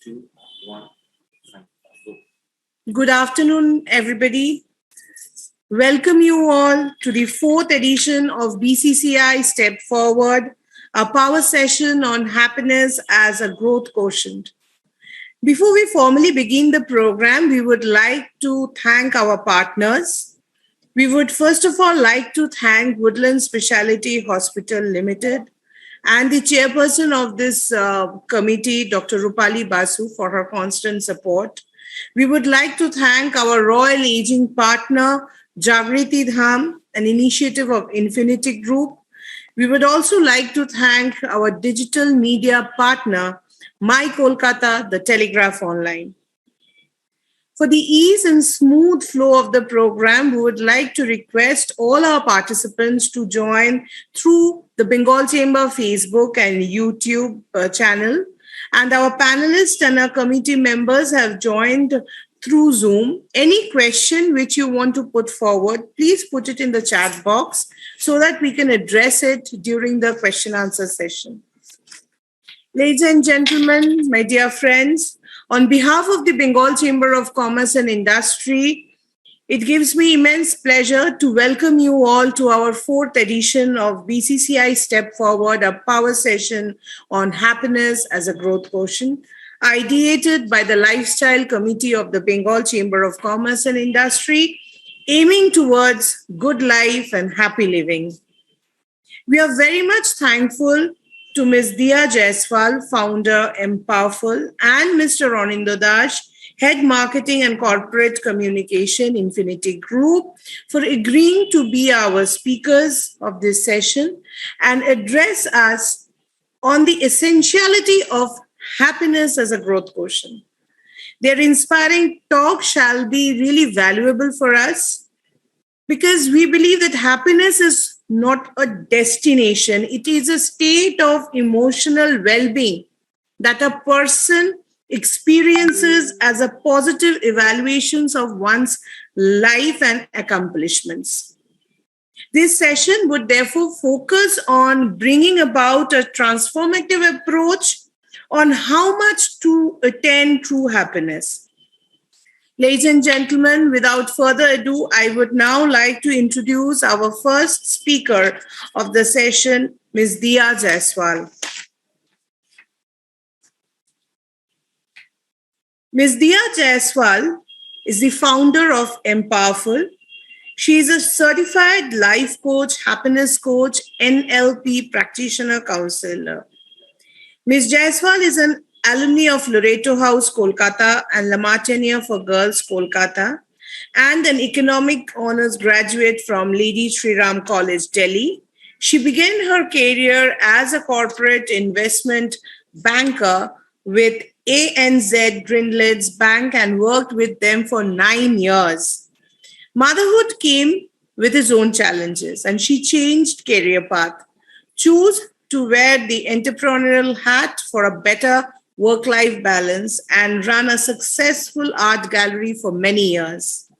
2, 1. Good afternoon, everybody. Welcome you all to the fourth edition of BCC&I Step Forward, a power session on happiness as a growth quotient. Before we formally begin the program, we would like to thank our partners. We would first of all like to thank Woodland Specialty Hospital Limited and the chairperson of this committee, Dr. Rupali Basu, for her constant support. We would like to thank our Royal Aging partner, Jagriti Dham, an initiative of Infinity Group. We would also like to thank our digital media partner, My Kolkata, the Telegraph Online. For the ease and smooth flow of the program, we would like to request all our participants to join through the Bengal Chamber Facebook and YouTube channel. And our panelists and our committee members have joined through Zoom. Any question which you want to put forward, please put it in the chat box so that we can address it during the question answer session. Ladies and gentlemen, my dear friends, on behalf of the Bengal Chamber of Commerce and Industry, it gives me immense pleasure to welcome you all to our fourth edition of BCC&I Step Forward, a power session on happiness as a growth quotient, ideated by the Lifestyle Committee of the Bengal Chamber of Commerce and Industry, aiming towards good life and happy living. We are very much thankful to Ms. Diya Jaiswal, founder, Empowerful, and Mr. Ronindo Das, Head Marketing and Corporate Communication, Infinity Group, for agreeing to be our speakers of this session and address us on the essentiality of happiness as a growth quotient. Their inspiring talk shall be really valuable for us because we believe that happiness is not a destination. It is a state of emotional well-being that a person experiences as a positive evaluations of one's life and accomplishments. This session would therefore focus on bringing about a transformative approach on how much to attain true happiness. Ladies and gentlemen, without further ado, I would now like to introduce our first speaker of the session, Ms. Diya Jaiswal. Ms. Diya Jaiswal is the founder of Empowerful. She is a certified life coach, happiness coach, NLP practitioner counselor. Ms. Jaiswal is an alumni of Loreto House, Kolkata, and La Martiniere for Girls, Kolkata, and an economic honors graduate from Lady Shri Ram College, Delhi. She began her career as a corporate investment banker with ANZ Grindlads Bank and worked with them for 9 years. Motherhood came with its own challenges, and she changed career path, chose to wear the entrepreneurial hat for a better work-life balance, and run a successful art gallery for many years.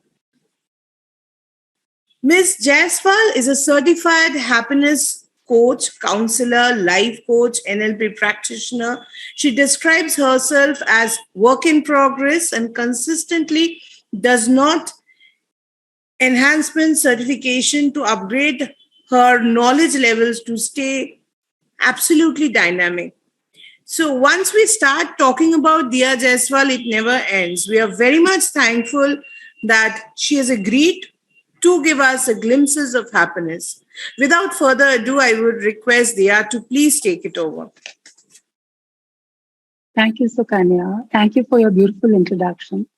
Ms. Jaiswal is a certified happiness coach, counselor, life coach, NLP practitioner. She describes herself as work in progress and consistently does not enhancement certification to upgrade her knowledge levels to stay absolutely dynamic. So once we start talking about Diya Jaiswal, it never ends. We are very much thankful that she has agreed to give us a glimpses of happiness. Without further ado, I would request Diya to please take it over. Thank you, Sukanya. Thank you for your beautiful introduction.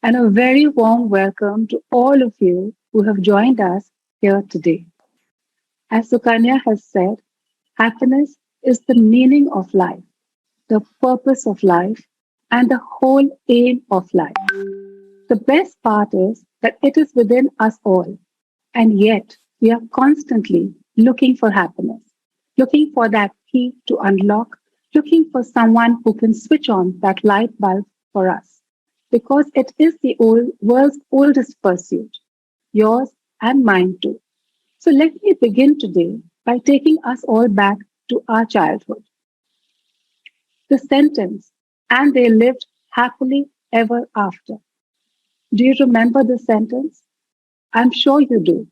And a very warm welcome to all of you who have joined us here today. As Sukanya has said, happiness is the meaning of life, the purpose of life, and the whole aim of life. The best part is that it is within us all, and yet we are constantly looking for happiness, looking for that key to unlock, looking for someone who can switch on that light bulb for us, because it is the world's oldest pursuit, yours and mine too. So let me begin today by taking us all back to our childhood. The sentence, "and they lived happily ever after. Do you remember this sentence? I'm sure you do.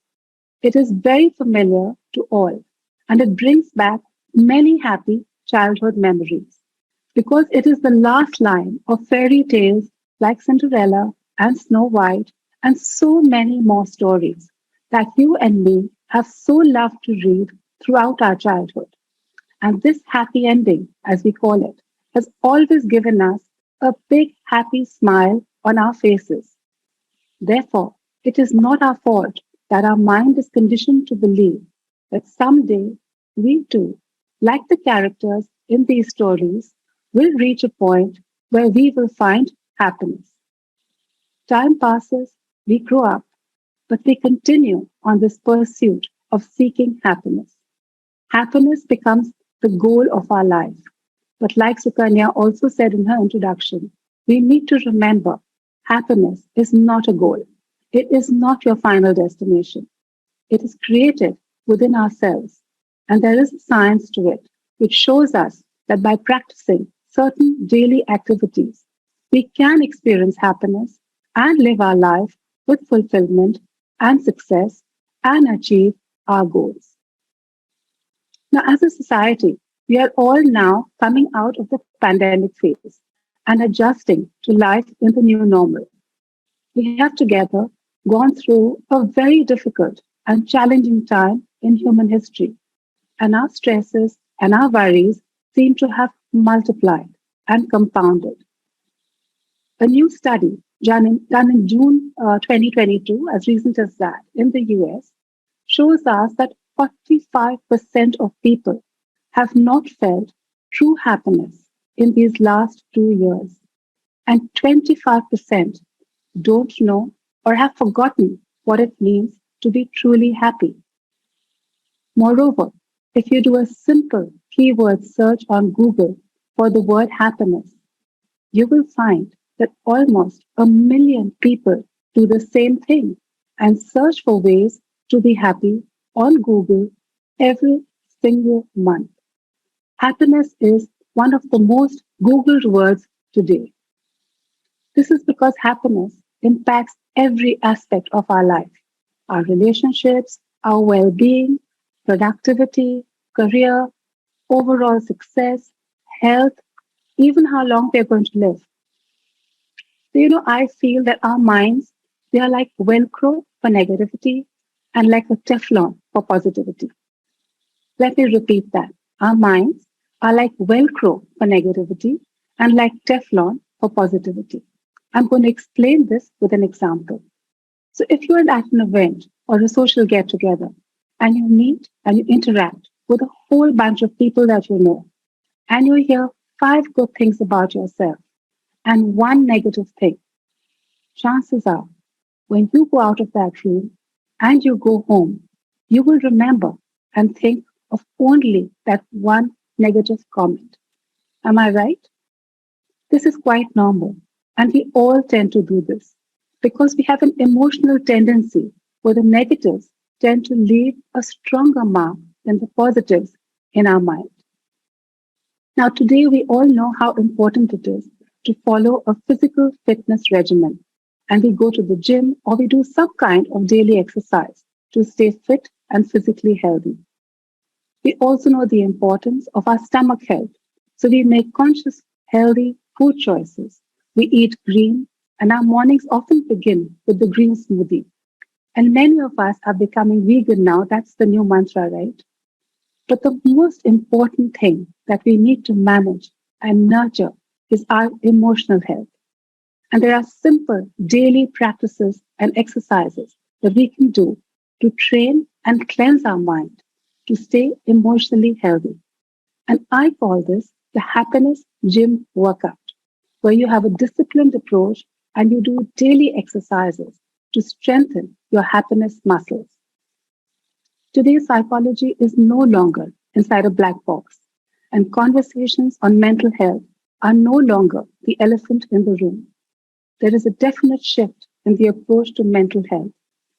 It is very familiar to all, and it brings back many happy childhood memories because it is the last line of fairy tales like Cinderella and Snow White and so many more stories that you and me have so loved to read throughout our childhood. And this happy ending, as we call it, has always given us a big happy smile on our faces. Therefore, it is not our fault that our mind is conditioned to believe that someday we too, like the characters in these stories, will reach a point where we will find happiness. Time passes, we grow up, but we continue on this pursuit of seeking happiness. Happiness becomes the goal of our life. But like Sukanya also said in her introduction, we need to remember happiness is not a goal. It is not your final destination. It is created within ourselves. And there is a science to it, which shows us that by practicing certain daily activities, we can experience happiness and live our life with fulfillment and success and achieve our goals. Now, as a society, we are all now coming out of the pandemic phase and adjusting to life in the new normal. We have together gone through a very difficult and challenging time in human history, and our stresses and our worries seem to have multiplied and compounded. A new study done in June 2022, as recent as that, in the US, shows us that 45% of people have not felt true happiness in these last 2 years, and 25% don't know or have forgotten what it means to be truly happy. Moreover, if you do a simple keyword search on Google for the word happiness, you will find that almost 1 million people do the same thing and search for ways to be happy on Google every single month. Happiness is one of the most Googled words today. This is because happiness impacts every aspect of our life, our relationships, our well being, productivity, career, overall success, health, even how long we're going to live. So, I feel that our minds, they are like Velcro for negativity and like a Teflon for positivity. Let me repeat that. Our minds are like Velcro for negativity and like Teflon for positivity. I'm going to explain this with an example. So, if you're at an event or a social get together and you meet and you interact with a whole bunch of people that you know, and you hear five good things about yourself and one negative thing, chances are when you go out of that room and you go home, you will remember and think of only that one negative comment. Am I right? This is quite normal, and we all tend to do this because we have an emotional tendency where the negatives tend to leave a stronger mark than the positives in our mind. Now, today we all know how important it is to follow a physical fitness regimen, and we go to the gym or we do some kind of daily exercise to stay fit and physically healthy. We also know the importance of our stomach health, so we make conscious, healthy food choices. We eat green, and our mornings often begin with the green smoothie. And many of us are becoming vegan now. That's the new mantra, right? But the most important thing that we need to manage and nurture is our emotional health. And there are simple daily practices and exercises that we can do to train and cleanse our mind to stay emotionally healthy. And I call this the happiness gym workout, where you have a disciplined approach and you do daily exercises to strengthen your happiness muscles. Today's psychology is no longer inside a black box, and conversations on mental health are no longer the elephant in the room. There is a definite shift in the approach to mental health.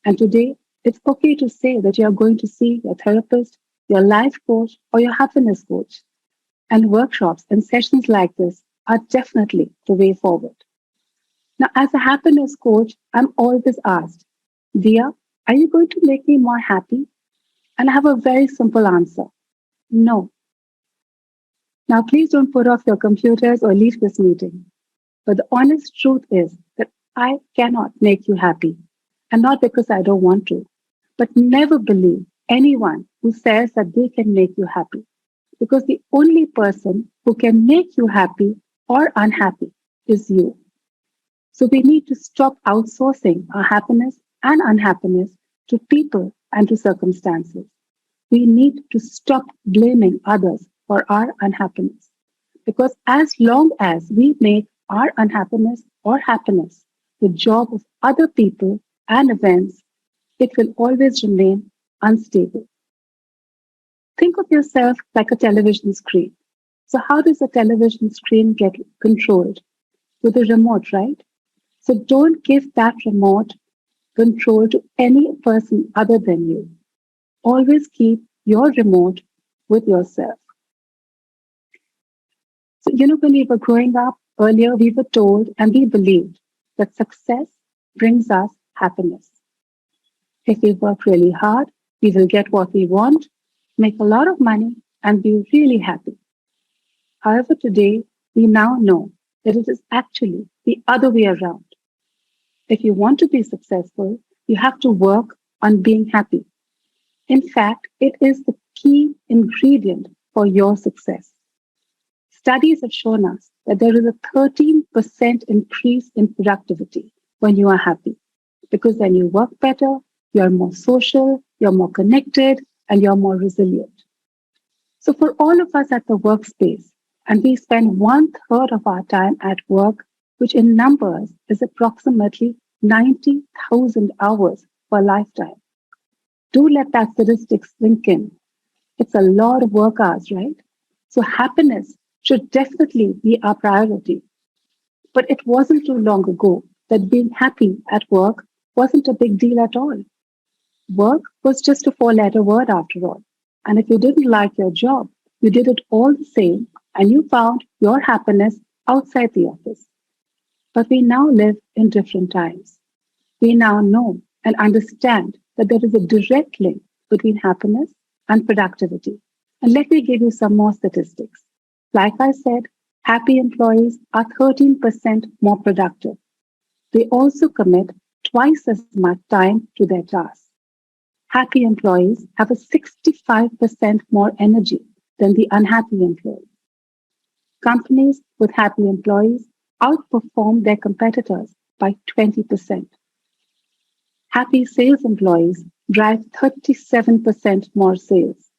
And today, it's okay to say that you are going to see your therapist, your life coach, or your happiness coach. And workshops and sessions like this are definitely the way forward. Now, as a happiness coach, I'm always asked, Dia, are you going to make me more happy? And I have a very simple answer: no. Now, please don't put off your computers or leave this meeting. But the honest truth is that I cannot make you happy. And not because I don't want to, but never believe anyone who says that they can make you happy. Because the only person who can make you happy or unhappy is you. So we need to stop outsourcing our happiness and unhappiness to people and to circumstances. We need to stop blaming others for our unhappiness. Because as long as we make our unhappiness or happiness the job of other people and events, it will always remain unstable. Think of yourself like a television screen. So, how does a television screen get controlled? With a remote, right? So, don't give that remote control to any person other than you. Always keep your remote with yourself. So, when we were growing up earlier, we were told and we believed that success brings us happiness. If we work really hard, we will get what we want, make a lot of money, and be really happy. However, today we now know that it is actually the other way around. If you want to be successful, you have to work on being happy. In fact, it is the key ingredient for your success. Studies have shown us that there is a 13% increase in productivity when you are happy. Because when you work better, you're more social, you're more connected, and you're more resilient. So, for all of us at the workspace, and we spend one third of our time at work, which in numbers is approximately 90,000 hours per lifetime. Do let that statistic sink in. It's a lot of work hours, right? So, happiness should definitely be our priority. But it wasn't too long ago that being happy at work wasn't a big deal at all. Work was just a four-letter word after all. And if you didn't like your job, you did it all the same and you found your happiness outside the office. But we now live in different times. We now know and understand that there is a direct link between happiness and productivity. And let me give you some more statistics. Like I said, happy employees are 13% more productive. They also commit twice as much time to their tasks. Happy employees have a 65% more energy than the unhappy employees. Companies with happy employees outperform their competitors by 20%. Happy sales employees drive 37% more sales.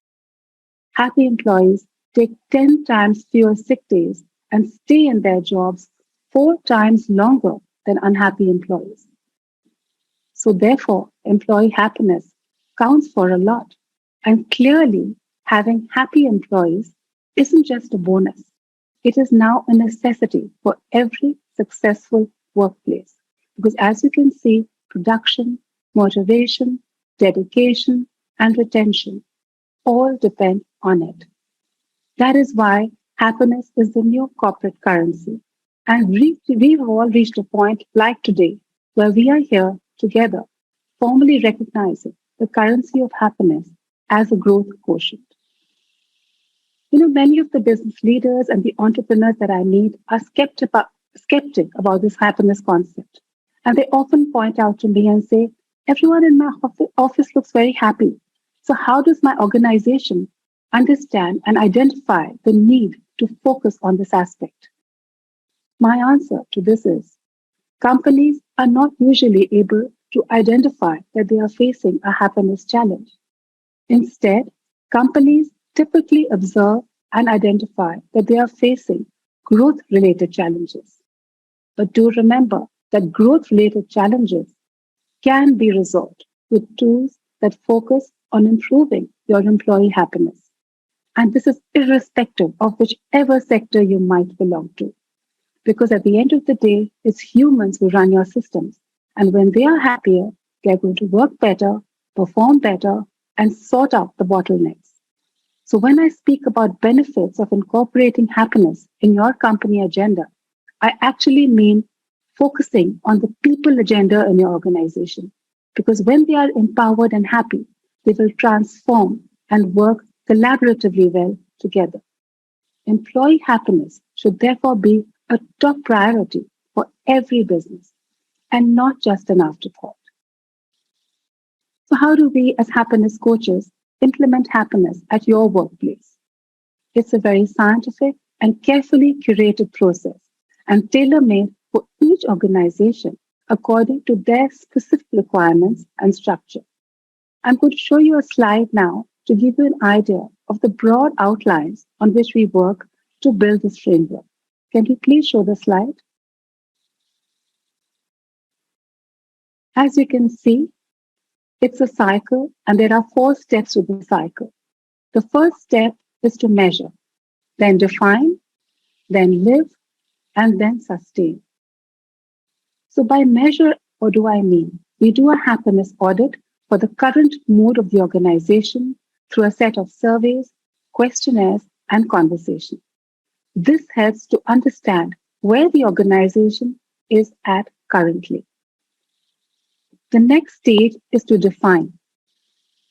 Happy employees take 10 times fewer sick days and stay in their jobs 4 times longer than unhappy employees. So, therefore, employee happiness counts for a lot. And clearly, having happy employees isn't just a bonus, it is now a necessity for every successful workplace. Because as you can see, production, motivation, dedication, and retention all depend on it. That is why happiness is the new corporate currency. And we've all reached a point like today where we are here together, formally recognizing the currency of happiness as a growth quotient. Many of the business leaders and the entrepreneurs that I meet are skeptic about this happiness concept. And they often point out to me and say, everyone in my office looks very happy. So, how does my organization understand and identify the need to focus on this aspect? My answer to this is companies are not usually able to identify that they are facing a happiness challenge. Instead, companies typically observe and identify that they are facing growth related challenges. But do remember that growth related challenges can be resolved with tools that focus on improving your employee happiness. And this is irrespective of whichever sector you might belong to. Because at the end of the day, it's humans who run your systems. And when they are happier, they're going to work better, perform better, and sort out the bottlenecks. So when I speak about benefits of incorporating happiness in your company agenda, I actually mean focusing on the people agenda in your organization. Because when they are empowered and happy, they will transform and work collaboratively well together. Employee happiness should therefore be a top priority for every business and not just an afterthought. So, how do we, as happiness coaches, implement happiness at your workplace? It's a very scientific and carefully curated process and tailor made for each organization according to their specific requirements and structure. I'm going to show you a slide now to give you an idea of the broad outlines on which we work to build this framework. Can you please show the slide? As you can see, it's a cycle and there are 4 steps to the cycle. The first step is to measure, then define, then live, and then sustain. So by measure, what do I mean? We do a happiness audit for the current mood of the organization through a set of surveys, questionnaires, and conversation. This helps to understand where the organization is at currently. The next stage is to define.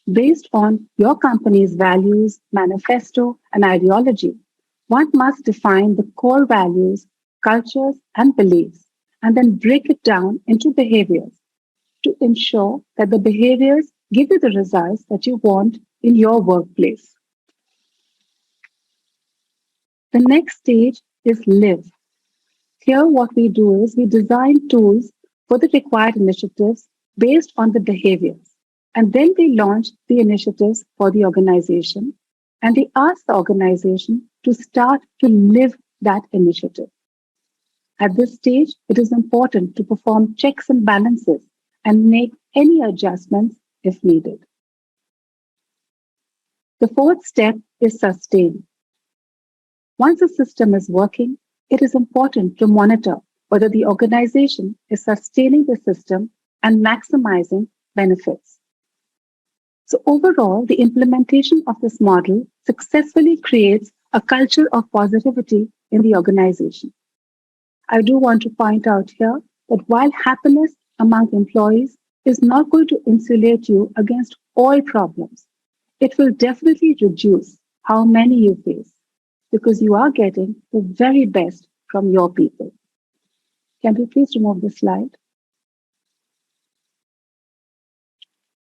Based on your company's values, manifesto, and ideology, one must define the core values, cultures, and beliefs, and then break it down into behaviors to ensure that the behaviors give you the results that you want in your workplace. The next stage is live. Here, what we do is we design tools for the required initiatives based on the behaviors. And then we launch the initiatives for the organization and we ask the organization to start to live that initiative. At this stage, it is important to perform checks and balances and make any adjustments if needed. The fourth step is sustain. Once a system is working, it is important to monitor whether the organization is sustaining the system and maximizing benefits. So overall, the implementation of this model successfully creates a culture of positivity in the organization. I do want to point out here that while happiness among employees is not going to insulate you against all problems, it will definitely reduce how many you face because you are getting the very best from your people. Can we please remove the slide?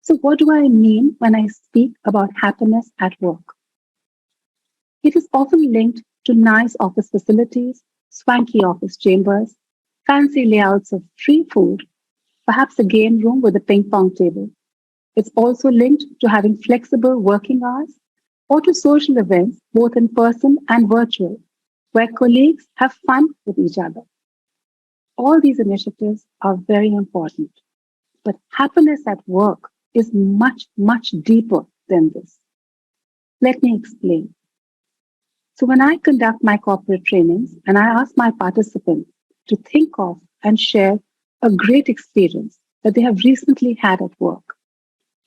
So what do I mean when I speak about happiness at work? It is often linked to nice office facilities, swanky office chambers, fancy layouts of free food, perhaps a game room with a ping pong table. It's also linked to having flexible working hours or to social events, both in person and virtual, where colleagues have fun with each other. All these initiatives are very important, but happiness at work is much, much deeper than this. Let me explain. So when I conduct my corporate trainings and I ask my participants to think of and share a great experience that they have recently had at work,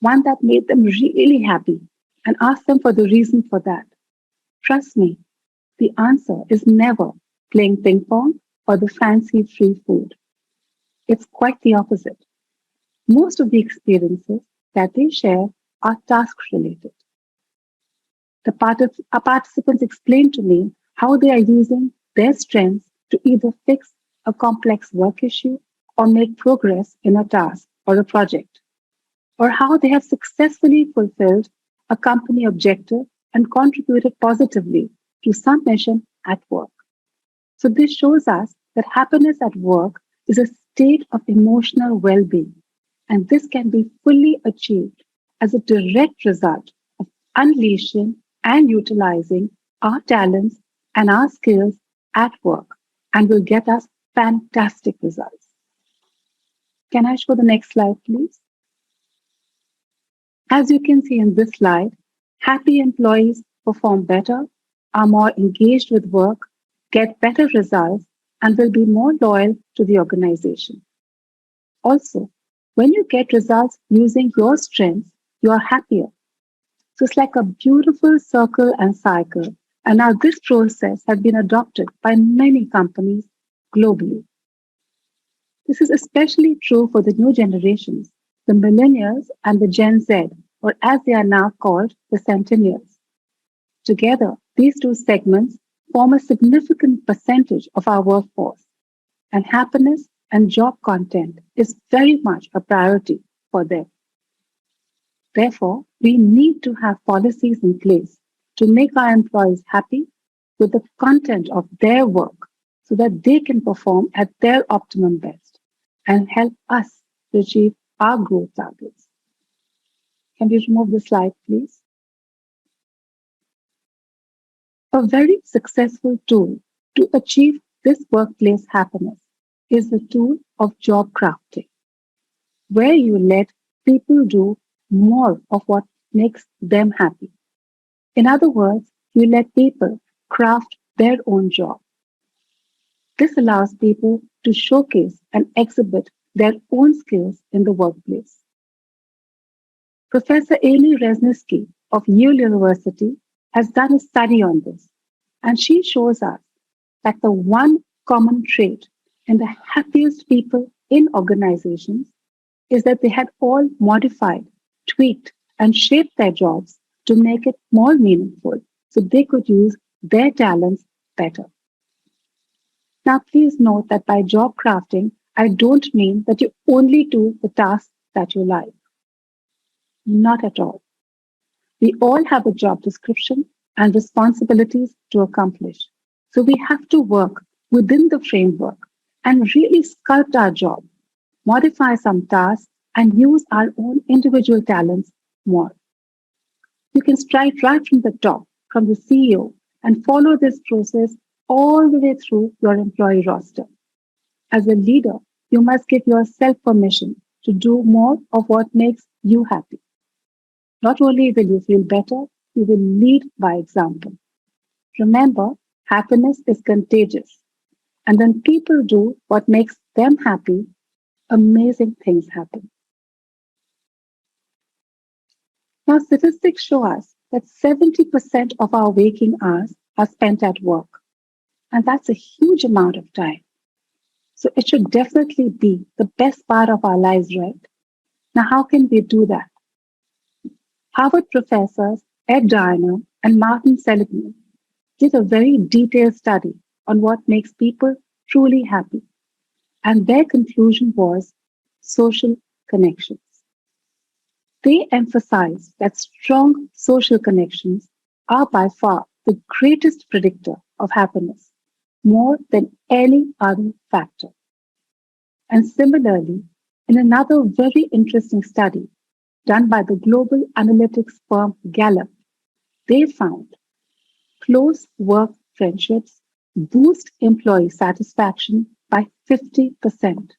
one that made them really happy, and ask them for the reason for that. Trust me, the answer is never playing ping pong or the fancy free food. It's quite the opposite. Most of the experiences that they share are task related. Our participants explain to me how they are using their strengths to either fix a complex work issue or make progress in a task or a project, or how they have successfully fulfilled a company objective and contributed positively to some mission at work. So this shows us that happiness at work is a state of emotional well-being, and this can be fully achieved as a direct result of unleashing and utilizing our talents and our skills at work and will get us fantastic results. Can I show the next slide, please? As you can see in this slide, happy employees perform better, are more engaged with work, get better results, and will be more loyal to the organization. Also, when you get results using your strengths, you are happier. So it's like a beautiful circle and cycle. And now this process has been adopted by many companies globally. This is especially true for the new generations, the millennials and the Gen Z, or as they are now called, the centennials. Together, these two segments form a significant percentage of our workforce, and happiness and job content is very much a priority for them. Therefore, we need to have policies in place to make our employees happy with the content of their work so that they can perform at their optimum best and help us to achieve our growth targets. Can we remove the slide, please? A very successful tool to achieve this workplace happiness is the tool of job crafting, where you let people do more of what makes them happy. In other words, you let people craft their own job. This allows people to showcase and exhibit their own skills in the workplace. Professor Amy Resniski of Yale University has done a study on this, and she shows us that the one common trait in the happiest people in organizations is that they had all modified, tweaked, and shaped their jobs to make it more meaningful so they could use their talents better. Now, please note that by job crafting, I don't mean that you only do the tasks that you like. Not at all. We all have a job description and responsibilities to accomplish. So we have to work within the framework and really sculpt our job, modify some tasks, and use our own individual talents more. You can start right from the top, from the CEO, and follow this process all the way through your employee roster. As a leader, you must give yourself permission to do more of what makes you happy. Not only will you feel better, you will lead by example. Remember, happiness is contagious. And when people do what makes them happy, amazing things happen. Now, statistics show us that 70% of our waking hours are spent at work. And that's a huge amount of time. So it should definitely be the best part of our lives, right? Now, how can we do that? Harvard professors Ed Diner and Martin Seligman did a very detailed study on what makes people truly happy. And their conclusion was social connections. They emphasize that strong social connections are by far the greatest predictor of happiness, more than any other factor. And similarly, in another very interesting study done by the global analytics firm Gallup, they found close work friendships boost employee satisfaction by 50%.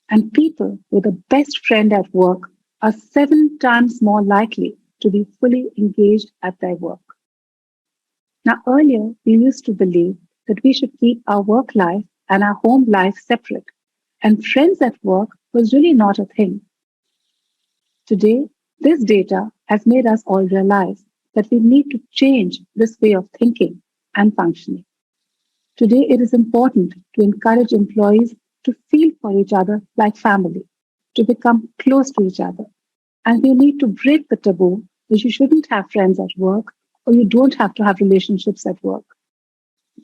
And people with a best friend at work are 7 times more likely to be fully engaged at their work. Now, earlier, we used to believe that we should keep our work life and our home life separate, and friends at work was really not a thing. Today, this data has made us all realize that we need to change this way of thinking and functioning. Today, it is important to encourage employees to feel for each other like family, to become close to each other. And we need to break the taboo that you shouldn't have friends at work or you don't have to have relationships at work.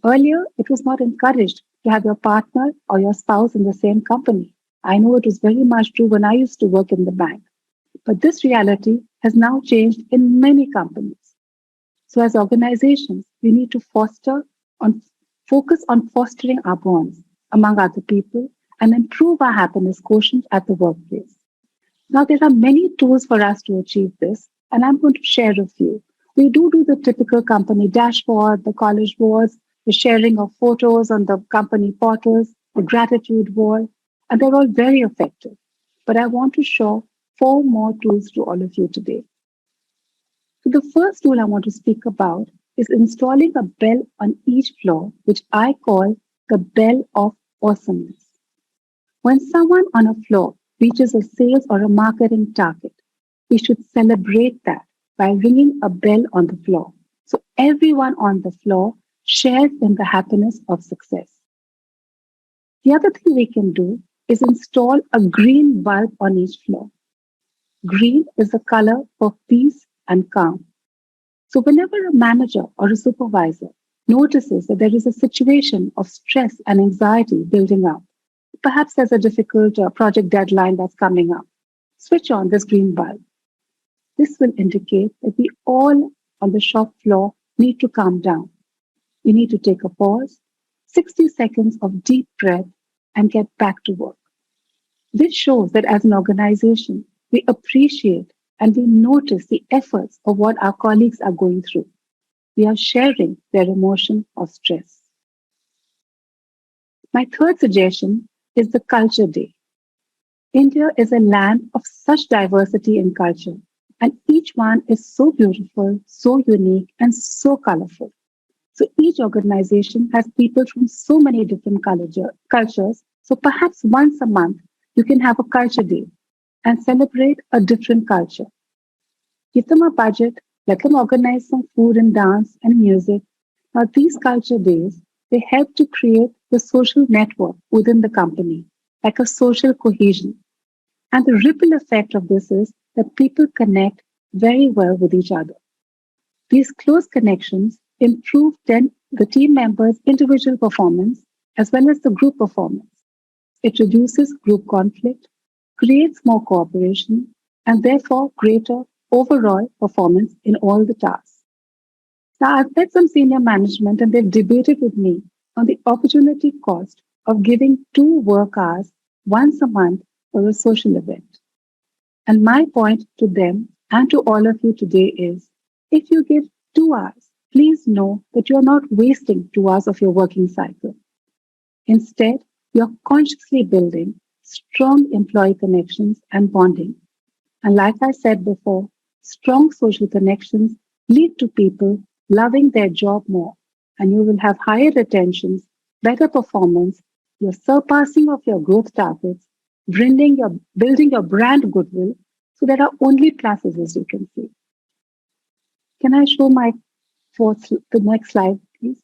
Earlier, it was not encouraged to have your partner or your spouse in the same company. I know it was very much true when I used to work in the bank. But this reality has now changed in many companies. So as organizations, we need to focus on fostering our bonds among other people and improve our happiness quotient at the workplace. Now, there are many tools for us to achieve this, and I'm going to share a few. We do the typical company dashboard, the college boards, the sharing of photos on the company portals, the gratitude wall, and they're all very effective. But I want to show 4 more tools to all of you today. So the first tool I want to speak about is installing a bell on each floor, which I call the bell of awesomeness. When someone on a floor reaches a sales or a marketing target, we should celebrate that by ringing a bell on the floor. So everyone on the floor shares in the happiness of success. The other thing we can do is install a green bulb on each floor. Green is the color for peace and calm. So whenever a manager or a supervisor notices that there is a situation of stress and anxiety building up, perhaps there's a difficult project deadline that's coming up, switch on this green bulb. This will indicate that we all on the shop floor need to calm down. We need to take a pause, 60 seconds of deep breath, and get back to work. This shows that as an organization, we appreciate and we notice the efforts of what our colleagues are going through. We are sharing their emotion of stress. My third suggestion is the Culture Day. India is a land of such diversity in culture, and each one is so beautiful, so unique, and so colorful. So each organization has people from so many different cultures. So perhaps once a month, you can have a culture day and celebrate a different culture. Give them a budget, let them organize some food and dance and music. Now, these culture days, they help to create the social network within the company, like a social cohesion. And the ripple effect of this is that people connect very well with each other. These close connections improve then the team members' individual performance as well as the group performance. It reduces group conflict, creates more cooperation, and therefore greater overall performance in all the tasks. Now, I've met some senior management and they've debated with me on the opportunity cost of giving 2 work hours once a month for a social event. And my point to them and to all of you today is if you give 2 hours, please know that you're not wasting 2 hours of your working cycle. Instead, you're consciously building strong employee connections and bonding. And like I said before, strong social connections lead to people loving their job more, and you will have higher retentions, better performance, your surpassing of your growth targets, building your brand goodwill. So there are only pluses as you can see. Can I show the next slide, please?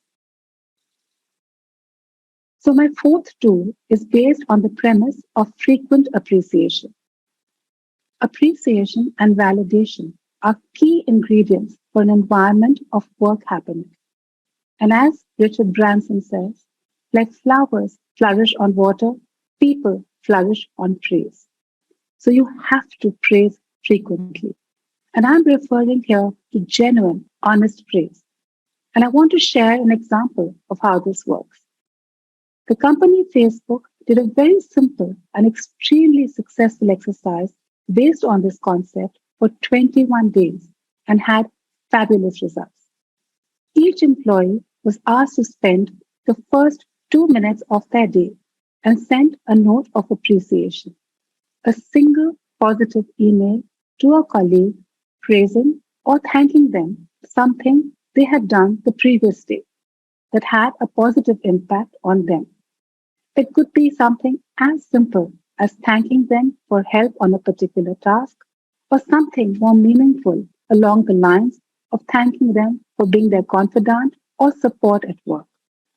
So my fourth tool is based on the premise of frequent appreciation. Appreciation and validation are key ingredients for an environment of work happiness. And as Richard Branson says, like flowers flourish on water, people flourish on praise. So you have to praise frequently. And I'm referring here to genuine, honest praise. And I want to share an example of how this works. The company Facebook did a very simple and extremely successful exercise based on this concept for 21 days and had fabulous results. Each employee was asked to spend the first 2 minutes of their day and send a note of appreciation, a single positive email to a colleague praising or thanking them for something they had done the previous day that had a positive impact on them. It could be something as simple as thanking them for help on a particular task, or something more meaningful along the lines of thanking them for being their confidant or support at work,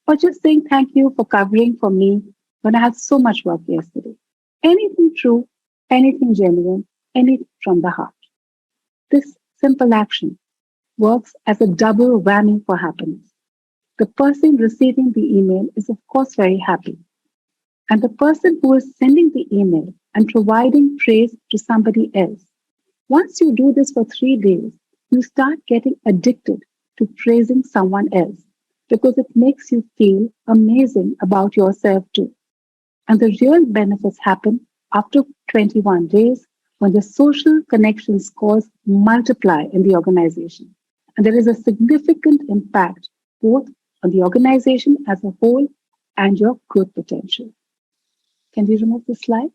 or just saying thank you for covering for me when I had so much work yesterday. Anything true, anything genuine, anything from the heart. This simple action works as a double whammy for happiness. The person receiving the email is, of course, very happy. And the person who is sending the email and providing praise to somebody else, once you do this for 3 days, you start getting addicted to praising someone else because it makes you feel amazing about yourself too. And the real benefits happen after 21 days when the social connection scores multiply in the organization. And there is a significant impact both on the organization as a whole and your growth potential. Can we remove the slide?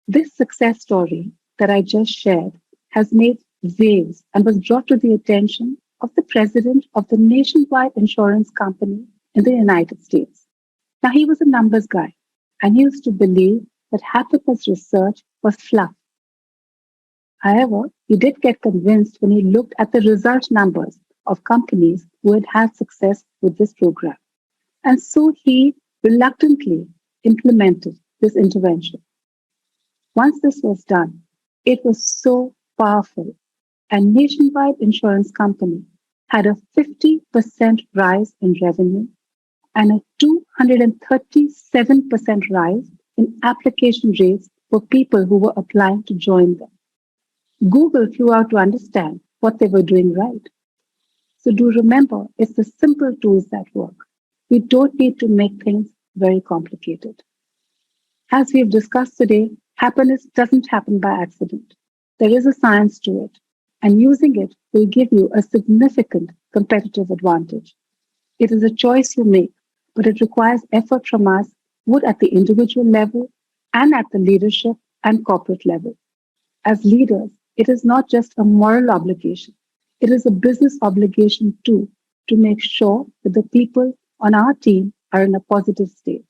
This success story that I just shared has made waves and was brought to the attention of the president of the nationwide insurance company in the United States. Now, he was a numbers guy and he used to believe that happiness research was fluff. However, he did get convinced when he looked at the result numbers of companies who had had success with this program. And so he reluctantly implemented this intervention. Once this was done, it was so powerful. A nationwide insurance company had a 50% rise in revenue and a 237% rise in application rates for people who were applying to join them. Google flew out to understand what they were doing right. So do remember, it's the simple tools that work. We don't need to make things very complicated. As we've discussed today, happiness doesn't happen by accident. There is a science to it, and using it will give you a significant competitive advantage. It is a choice you make, but it requires effort from us, both at the individual level and at the leadership and corporate level. As leaders, it is not just a moral obligation, it is a business obligation too, to make sure that the people on our team are in a positive state.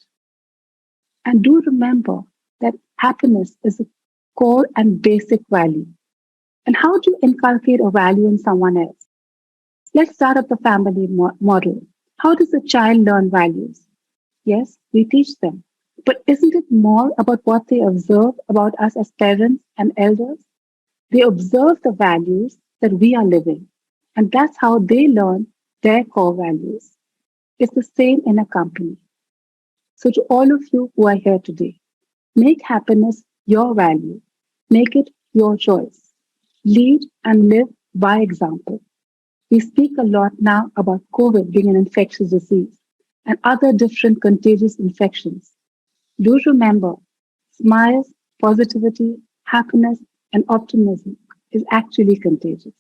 And do remember that happiness is a core and basic value. And how do you inculcate a value in someone else? Let's start up the family model. How does a child learn values? Yes, we teach them. But isn't it more about what they observe about us as parents and elders? They observe the values that we are living, and that's how they learn their core values. It's the same in a company. So, to all of you who are here today, make happiness your value, make it your choice. Lead and live by example. We speak a lot now about COVID being an infectious disease and other different contagious infections. Do remember, smiles, positivity, happiness, and optimism is actually contagious.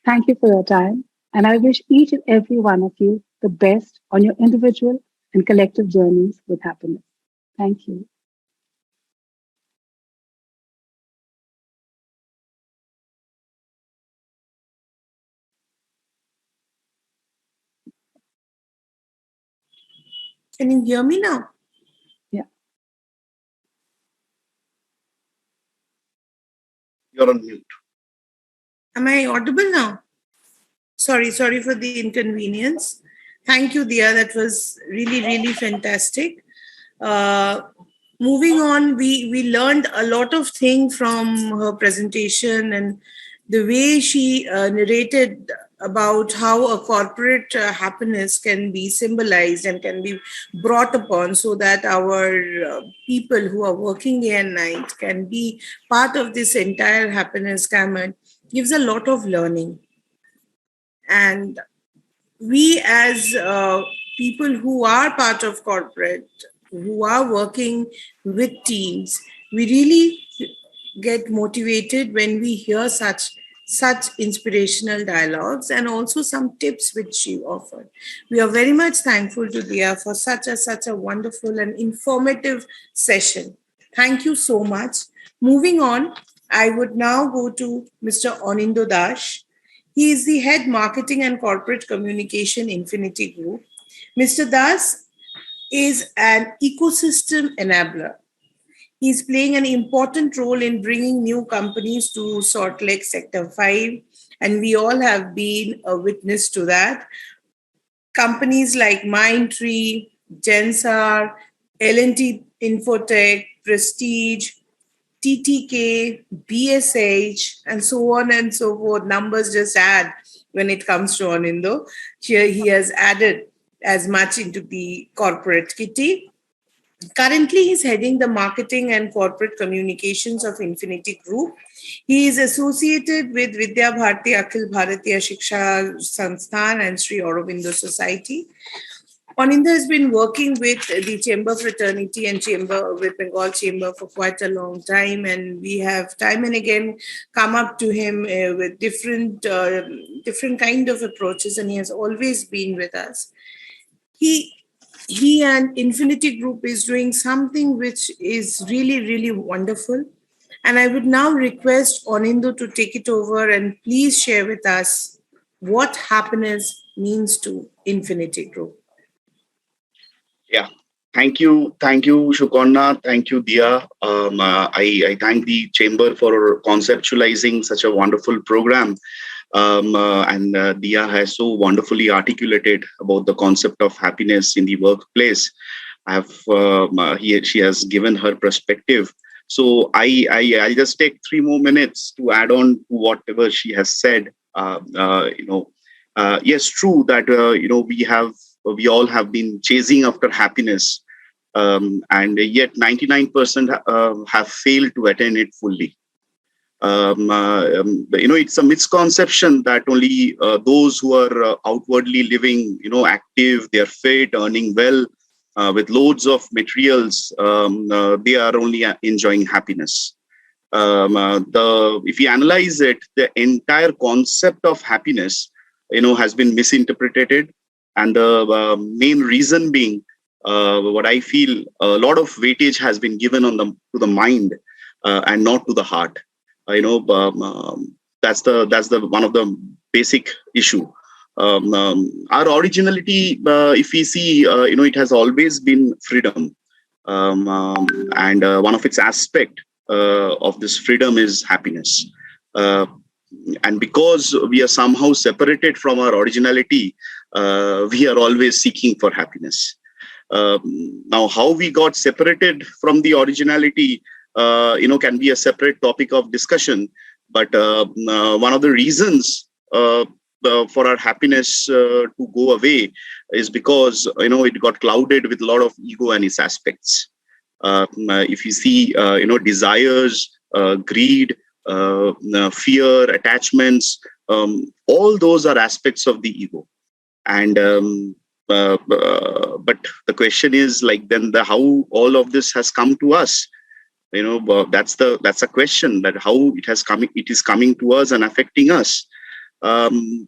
Thank you for your time, and I wish each and every one of you the best on your individual and collective journeys with happiness. Thank you. Can you hear me now? Yeah. You're on mute. Am I audible now? Sorry for the inconvenience. Thank you, Dia. That was really fantastic. Moving on, we learned a lot of things from her presentation and the way she narrated about how a corporate happiness can be symbolized and can be brought upon so that our people who are working day and night can be part of this entire happiness gamut gives a lot of learning. And we as people who are part of corporate, who are working with teams, we really get motivated when we hear such inspirational dialogues and also some tips which she offered. We are very much thankful to Dia for such a wonderful and informative session. Thank you so much. Moving on, I would now go to Mr. Onindo Dash. He is the head marketing and corporate communication Infinity Group. Mr. Das is an ecosystem enabler. He's playing an important role in bringing new companies to Salt Lake Sector 5, and we all have been a witness to that. Companies like Mindtree, Gensar, L&T Infotech, Prestige, TTK, BSH, and so on and so forth. Numbers just add when it comes to Onindo. Here he has added as much into the corporate kitty. Currently, he's heading the marketing and corporate communications of Infinity Group. He is associated with Vidya Bharati Akhil Bharatiya Shiksha Sansthan and Sri Aurobindo Society. Onindo has been working with the Chamber Fraternity and Chamber with Bengal Chamber for quite a long time, and we have time and again come up to him with different kind of approaches, and he has always been with us. He and Infinity Group is doing something which is really wonderful, and I would now request Onindo to take it over and please share with us what happiness means to Infinity Group. Yeah. Thank you, Shukonna. Thank you, Dia. I thank the Chamber for conceptualizing such a wonderful program. And Dia has so wonderfully articulated about the concept of happiness in the workplace. She has given her perspective. So I'll just take 3 more minutes to add on to whatever she has said. Yes, true that we all have been chasing after happiness, and yet 99% have failed to attain it fully. It's a misconception that only those who are outwardly living, active, they're fit, earning well, with loads of materials, they are only enjoying happiness. If you analyze it, the entire concept of happiness, has been misinterpreted, and the main reason being, what I feel, a lot of weightage has been given to the mind, and not to the heart. That's the one of the basic issue. Our originality, if we see, it has always been freedom, and one of its aspect of this freedom is happiness. And because we are somehow separated from our originality, we are always seeking for happiness. Now, how we got separated from the originality, can be a separate topic of discussion. But one of the reasons for our happiness to go away is because it got clouded with a lot of ego and its aspects. If you see, desires, greed, fear, attachments, all those are aspects of the ego. And but the question is, like, then how all of this has come to us. That's a question, that how it is coming to us and affecting us. One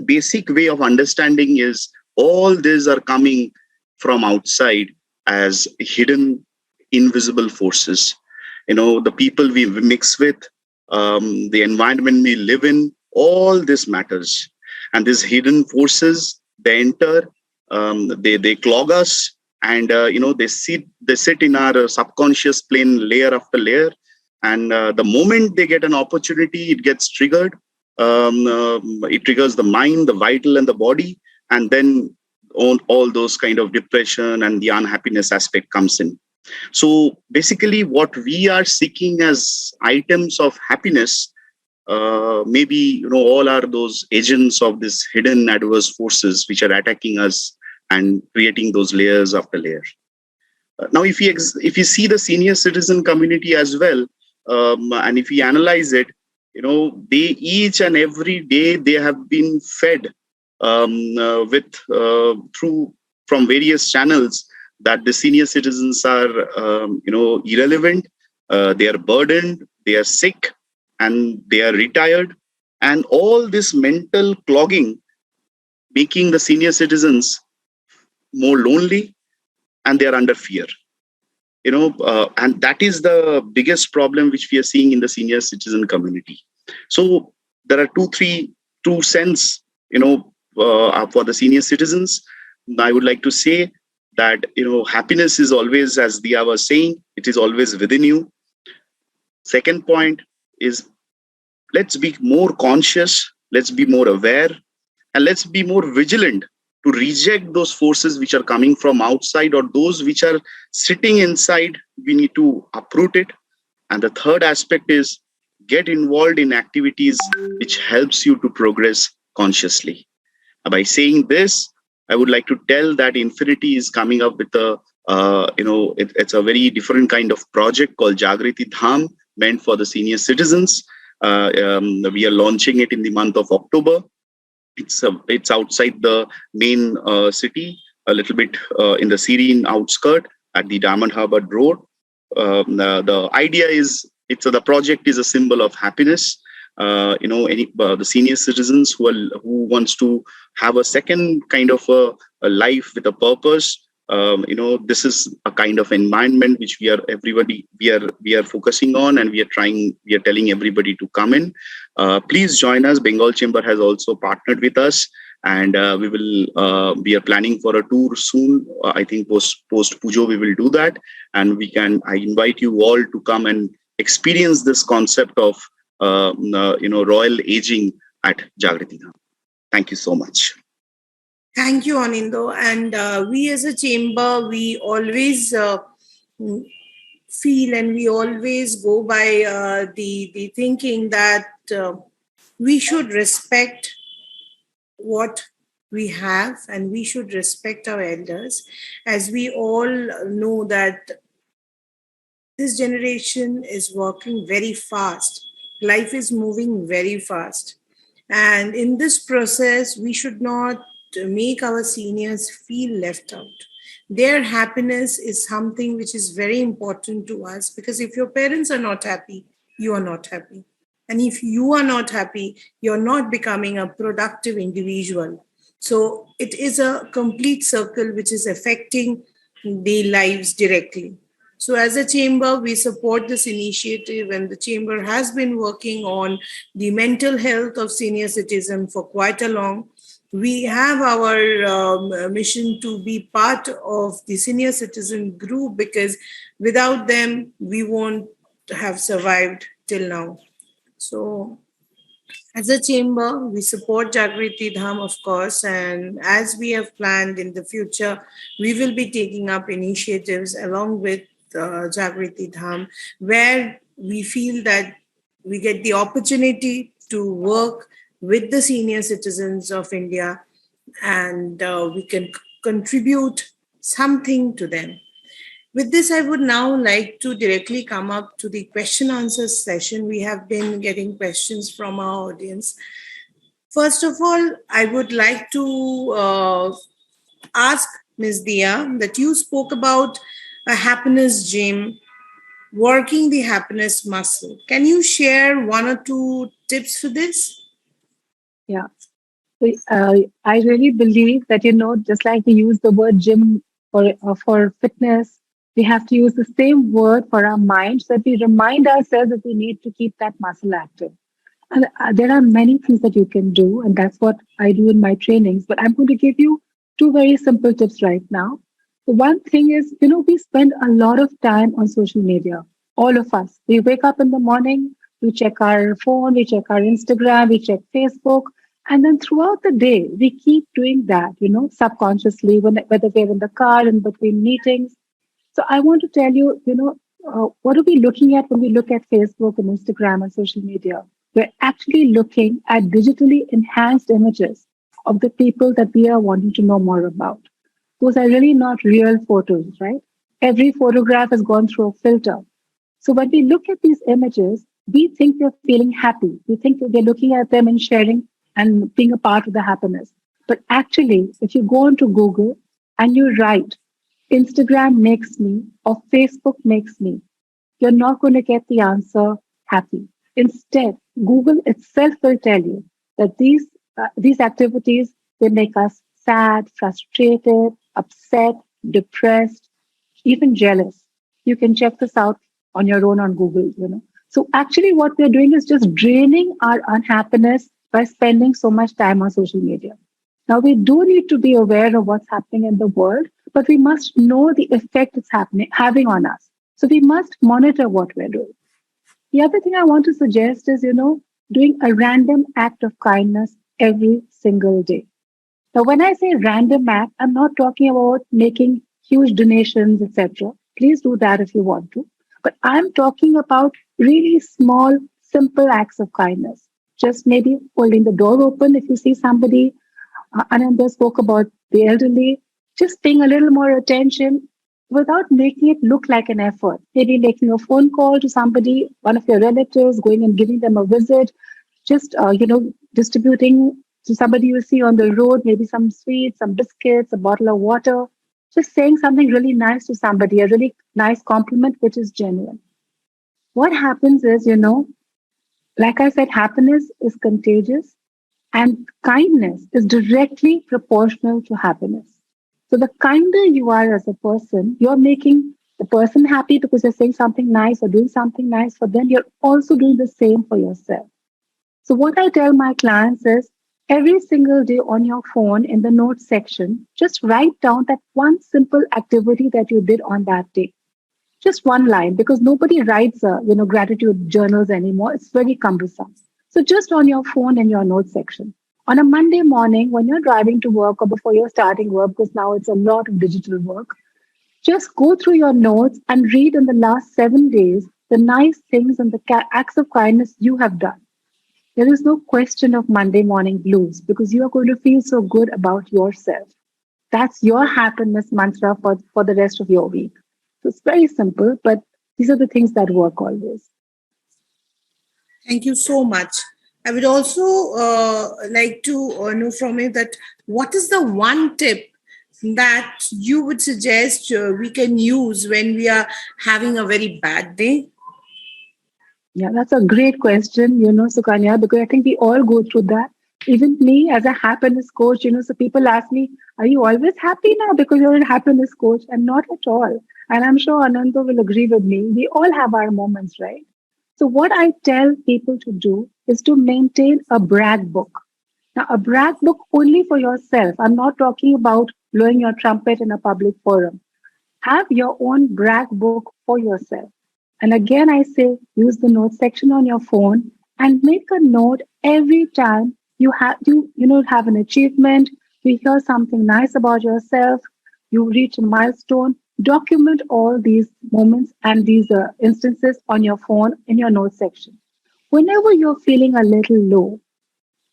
basic way of understanding is all these are coming from outside as hidden, invisible forces. The people we mix with, the environment we live in, all this matters. And these hidden forces, they enter, they clog us, and they sit in our subconscious plane, layer after layer. And the moment they get an opportunity, it gets triggered. It triggers the mind, the vital, and the body, and then all those kind of depression and the unhappiness aspect comes in. So basically, what we are seeking as items of happiness, maybe all are those agents of this hidden adverse forces which are attacking us and creating those layers after layer. Now, if you see the senior citizen community as well, and if we analyze it, they each and every day they have been fed from various channels that the senior citizens are irrelevant, they are burdened, they are sick, and they are retired, and all this mental clogging making the senior citizens more lonely, and they are under fear. And that is the biggest problem which we are seeing in the senior citizen community. So there are two cents, for the senior citizens. I would like to say that, happiness is always, as Dia was saying, it is always within you. Second point is, let's be more conscious, let's be more aware, and let's be more vigilant to reject those forces which are coming from outside, or those which are sitting inside. We need to uproot it. And the third aspect is, get involved in activities which helps you to progress consciously. By saying this, I would like to tell that Infinity is coming up with it's a very different kind of project called Jagriti Dham, meant for the senior citizens. We are launching it in the month of October. It's outside the main city, a little bit in the Syrian outskirt at the Diamond Harbour Road. The idea is, the project is a symbol of happiness. The senior citizens who wants to have a second kind of a life with a purpose. This is a kind of environment which we are focusing on, and we are telling everybody to come in. Please join us. Bengal Chamber has also partnered with us, And we are planning for a tour soon. I think post Pujo we will do that, and I invite you all to come and experience this concept of royal aging at Jagriti Dham. Thank you so much. Thank you, Anindo. And we as a chamber, we always feel and we always go by the thinking that we should respect what we have and we should respect our elders, as we all know that this generation is working very fast. Life is moving very fast. And in this process, we should not make our seniors feel left out. Their happiness is something which is very important to us, because if your parents are not happy, you are not happy. And if you are not happy, you're not becoming a productive individual. So it is a complete circle which is affecting their lives directly. So, as a chamber, we support this initiative, and the chamber has been working on the mental health of senior citizens for quite a long. We have our mission to be part of the senior citizen group, because without them, we won't have survived till now. So, as a chamber, we support Jagriti Dham, of course, and as we have planned in the future, we will be taking up initiatives along with Jagriti Dham, where we feel that we get the opportunity to work with the senior citizens of India, and we can contribute something to them. With this, I would now like to directly come up to the question answer session. We have been getting questions from our audience. First of all, I would like to ask Ms. Dia that you spoke about a happiness gym, working the happiness muscle. Can you share one or two tips for this? Yeah. So, I really believe that, just like we use the word gym for fitness, we have to use the same word for our mind, so that we remind ourselves that we need to keep that muscle active. And there are many things that you can do, and that's what I do in my trainings. But I'm going to give you two very simple tips right now. The one thing is, we spend a lot of time on social media. All of us. We wake up in the morning, we check our phone, we check our Instagram, we check Facebook. And then throughout the day, we keep doing that, subconsciously, whether we're in the car, in between meetings. So I want to tell you, what are we looking at when we look at Facebook and Instagram and social media? We're actually looking at digitally enhanced images of the people that we are wanting to know more about. Those are really not real photos, right? Every photograph has gone through a filter. So when we look at these images, we think we're feeling happy. We think that we're looking at them and sharing and being a part of the happiness. But actually, if you go onto Google and you write, Instagram makes me or Facebook makes me, you're not going to get the answer happy. Instead, Google itself will tell you that these activities, they make us sad, frustrated, upset, depressed, even jealous. You can check this out on your own on Google. So actually what we're doing is just draining our unhappiness by spending so much time on social media. Now we do need to be aware of what's happening in the world, but we must know the effect it's having on us. So we must monitor what we're doing. The other thing I want to suggest is, doing a random act of kindness every single day. Now, when I say random act, I'm not talking about making huge donations, etc. Please do that if you want to. But I'm talking about really small, simple acts of kindness. Just maybe holding the door open if you see somebody. Ananda spoke about the elderly. Just paying a little more attention without making it look like an effort. Maybe making a phone call to somebody, one of your relatives, going and giving them a visit. Just, distributing to somebody you see on the road, maybe some sweets, some biscuits, a bottle of water. Just saying something really nice to somebody, a really nice compliment, which is genuine. What happens is, like I said, happiness is contagious and kindness is directly proportional to happiness. So the kinder you are as a person, you're making the person happy because you're saying something nice or doing something nice for them. You're also doing the same for yourself. So what I tell my clients is, Every single day on your phone in the notes section, just write down that one simple activity that you did on that day. Just one line, because nobody writes gratitude journals anymore. It's very cumbersome. So just on your phone in your notes section. On a Monday morning, when you're driving to work or before you're starting work, because now it's a lot of digital work, just go through your notes and read in the last 7 days the nice things and the acts of kindness you have done. There is no question of Monday morning blues because you are going to feel so good about yourself. That's your happiness mantra for the rest of your week. So it's very simple, but these are the things that work always. Thank you so much. I would also like to know from you that what is the one tip that you would suggest we can use when we are having a very bad day? Yeah, that's a great question, Sukanya, because I think we all go through that. Even me as a happiness coach, so people ask me, are you always happy now because you're a happiness coach? And not at all. And I'm sure Ananda will agree with me. We all have our moments, right? So what I tell people to do is to maintain a brag book. Now, a brag book only for yourself. I'm not talking about blowing your trumpet in a public forum. Have your own brag book for yourself. And again, I say use the notes section on your phone and make a note every time you have an achievement, you hear something nice about yourself, you reach a milestone. Document all these moments and these instances on your phone in your notes section. Whenever you're feeling a little low,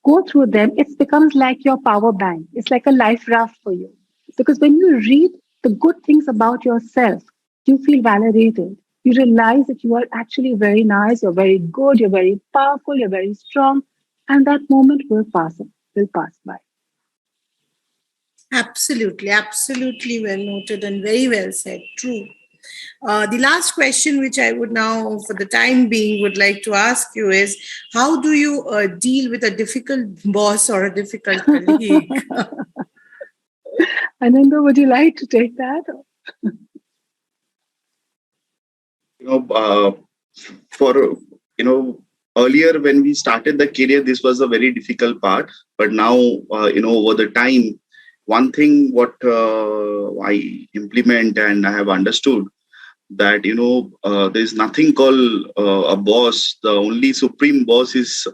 go through them. It becomes like your power bank. It's like a life raft for you. Because when you read the good things about yourself, you feel validated. You realize that you are actually very nice, you're very good, you're very powerful, you're very strong, and that moment will pass by. Absolutely, absolutely well noted and very well said. True. The last question, which I would now, for the time being, would like to ask you is how do you deal with a difficult boss or a difficult colleague? Ananda, would you like to take that? You know, for earlier when we started the career, this was a very difficult part. But now, over the time, one thing what I implement and I have understood that there's nothing called a boss. The only supreme boss is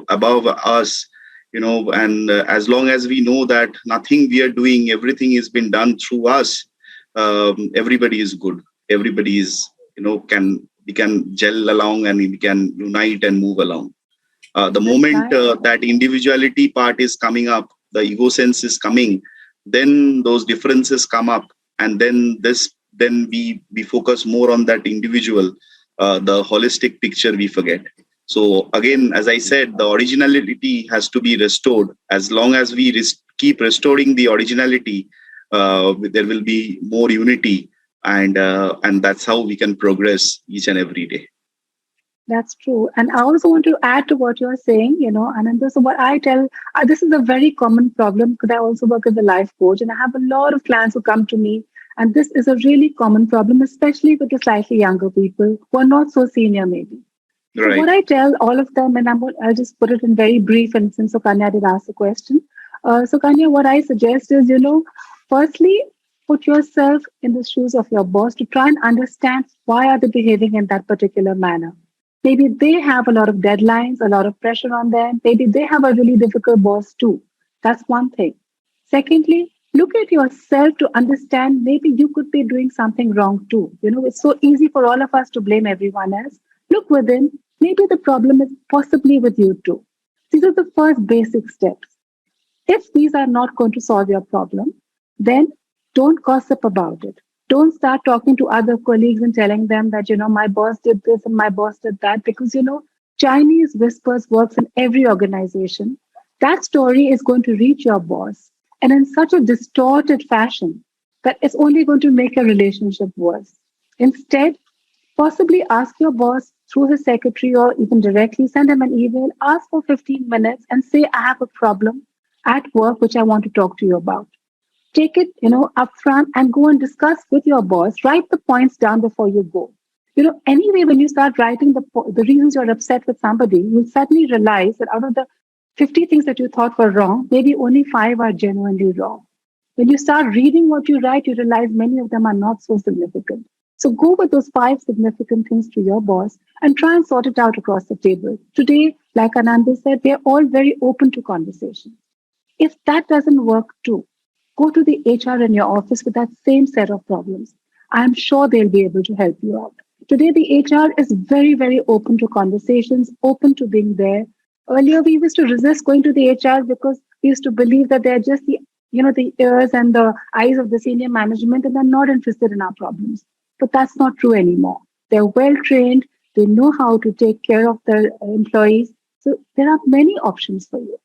above us. And as long as we know that nothing we are doing, everything is been done through us, everybody is good. Everybody is, can we can gel along and we can unite and move along. The That's moment nice. that individuality part is coming up, the ego sense is coming, then those differences come up, and then we focus more on that individual, the holistic picture we forget. So again, as I said, the originality has to be restored. As long as we keep restoring the originality, there will be more unity, and that's how we can progress each and every day. That's true. And I also want to add to what you're saying, Ananda. So, what I tell, this is a very common problem because I also work as a life coach and I have a lot of clients who come to me. And this is a really common problem, especially with the slightly younger people who are not so senior, maybe. So, what Right. I tell all of them, and I'll just put it in very brief, and since Sukanya did ask the question. Sukanya, what I suggest is, firstly, put yourself in the shoes of your boss to try and understand why are they behaving in that particular manner. Maybe they have a lot of deadlines, a lot of pressure on them. Maybe they have a really difficult boss too. That's one thing. Secondly, look at yourself to understand maybe you could be doing something wrong too. It's so easy for all of us to blame everyone else. Look within. Maybe the problem is possibly with you too. These are the first basic steps. If these are not going to solve your problem, then don't gossip about it. Don't start talking to other colleagues and telling them that, my boss did this and my boss did that, because, Chinese whispers works in every organization. That story is going to reach your boss and in such a distorted fashion that it's only going to make a relationship worse. Instead, possibly ask your boss through his secretary or even directly send him an email, ask for 15 minutes and say, I have a problem at work which I want to talk to you about. Take it, up front and go and discuss with your boss. Write the points down before you go. Anyway, when you start writing the reasons you're upset with somebody, you'll suddenly realize that out of the 50 things that you thought were wrong, maybe only 5 are genuinely wrong. When you start reading what you write, you realize many of them are not so significant. So go with those 5 significant things to your boss and try and sort it out across the table. Today, like Ananda said, they're all very open to conversation. If that doesn't work too, go to the HR in your office with that same set of problems. I'm sure they'll be able to help you out. Today, the HR is very, very open to conversations, open to being there. Earlier, we used to resist going to the HR because we used to believe that they're just the ears and the eyes of the senior management, and they're not interested in our problems. But that's not true anymore. They're well trained. They know how to take care of their employees. So there are many options for you.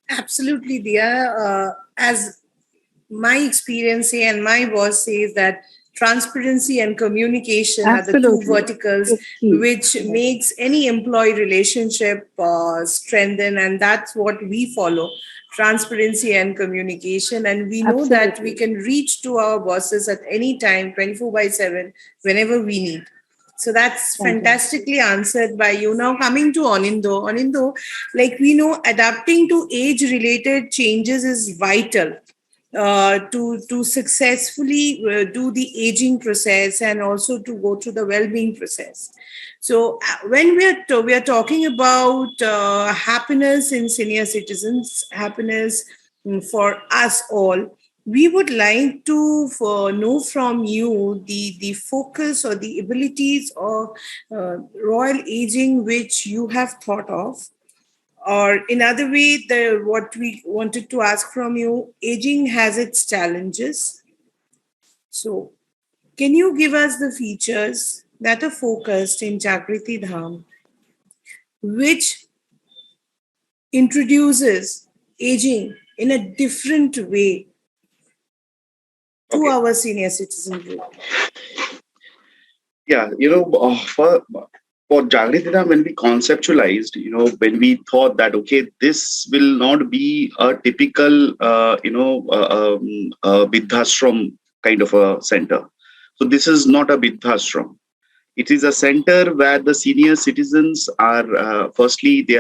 Absolutely, Dia. As my experience and my boss says that transparency and communication are the two Absolutely. verticals It's key. which Yes, makes any employee relationship strengthen, and that's what we follow: transparency and communication. And we know that we absolutely. can reach to our bosses at any time, 24 by 7, whenever we need. So that's Fantastic. fantastically answered by you. Now coming to Anindo. Anindo, like we know, adapting to age-related changes is vital to successfully do the aging process and also to go through the well-being process. So when we are talking about happiness in senior citizens, happiness for us all, we would like to know from you the focus or the abilities of royal aging which you have thought of, or in other way, the what we wanted to ask from you: aging has its challenges. So can you give us the features that are focused in Jagriti Dham, which introduces aging in a different way to Okay. our senior citizen group? Yeah, for Jagritita, when we conceptualized, when we thought that okay, this will not be a typical, Vidhashram kind of a center. So this is not a Vidhashram. It is a center where the senior citizens are, firstly, they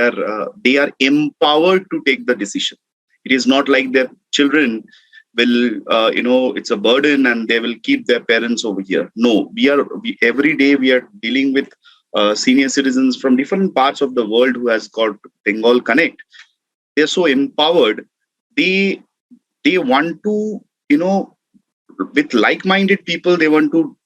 are empowered to take the decision. It is not like their children will, it's a burden and they will keep their parents over here. No, every day we are dealing with senior citizens from different parts of the world who has got Bengal Connect. They're so empowered. They they want to, with like-minded people, they want to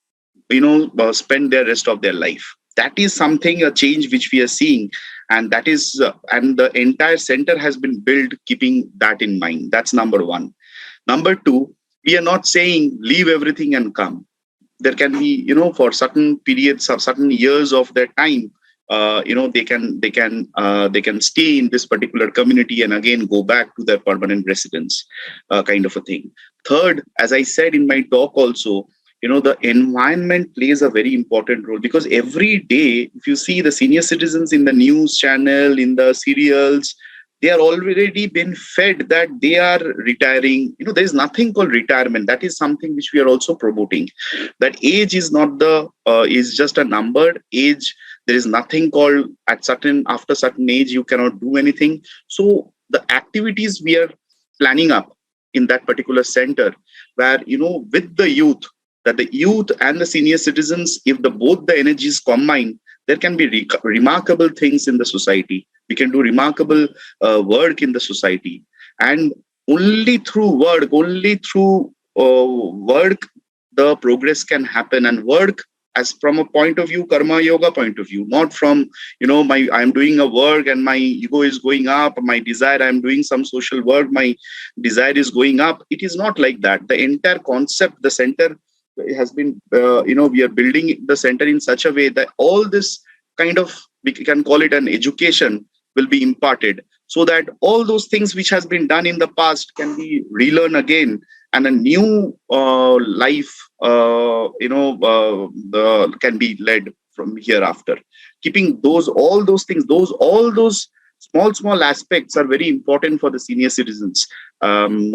spend their rest of their life. That is something, a change which we are seeing, and that is and the entire center has been built keeping that in mind. That's number one. Number two, we are not saying leave everything and come. There can be, for certain periods of certain years of their time, they can stay in this particular community and again go back to their permanent residence, kind of a thing. Third, as I said in my talk also, the environment plays a very important role, because every day if you see the senior citizens in the news channel, in the serials, they are already been fed that they are retiring. There is nothing called retirement. That is something which we are also promoting, that age is not the is just a numbered age. There is nothing called after certain age you cannot do anything. So the activities we are planning up in that particular center, where with the youth, that the youth and the senior citizens, if the both the energies combine, there can be remarkable things in the society. We can do remarkable work in the society, and only through work, the progress can happen. And work, as from a point of view, karma yoga point of view, not from my I'm doing a work and my ego is going up, my desire, I'm doing some social work, my desire is going up. It is not like that. The entire concept, the center has been, we are building the center in such a way that all this kind of, we can call it an education, will be imparted, so that all those things which has been done in the past can be relearned again, and a new life, can be led from hereafter. Keeping all those things, all those small aspects are very important for the senior citizens, and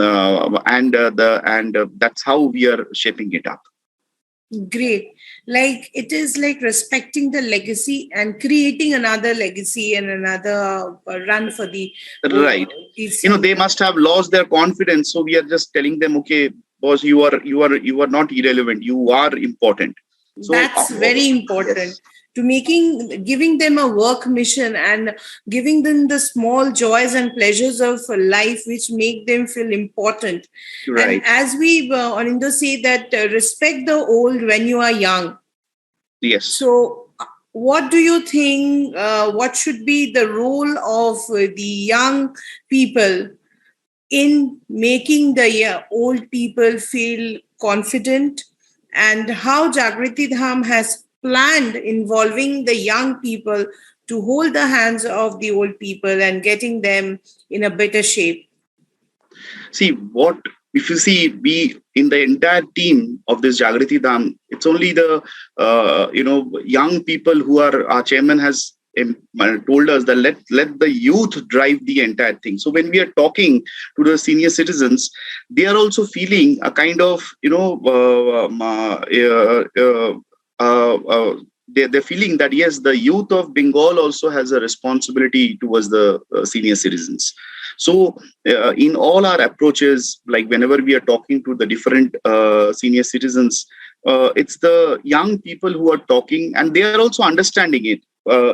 that's how we are shaping it up. Great. Like it is like respecting the legacy and creating another legacy and another run for the Right. these You know, young. they must have lost their confidence. So we are just telling them, okay, boss, you are not irrelevant. You are important. So That's very important yes, to giving them a work mission and giving them the small joys and pleasures of life which make them feel important. And right. as we Anindo say that respect the old when you are young. Yes. So, what do you think? What should be the role of the young people in making the old people feel confident, and how Jagriti Dham has planned involving the young people to hold the hands of the old people and getting them in a better shape? See what if you see we in the entire team of this Jagriti Dham, it's only the young people who are our chairman has told us that let the youth drive the entire thing. So when we are talking to the senior citizens, they are also feeling a kind of they're feeling that yes, the youth of Bengal also has a responsibility towards the senior citizens. So in all our approaches, like whenever we are talking to the different senior citizens, it's the young people who are talking, and they are also understanding it.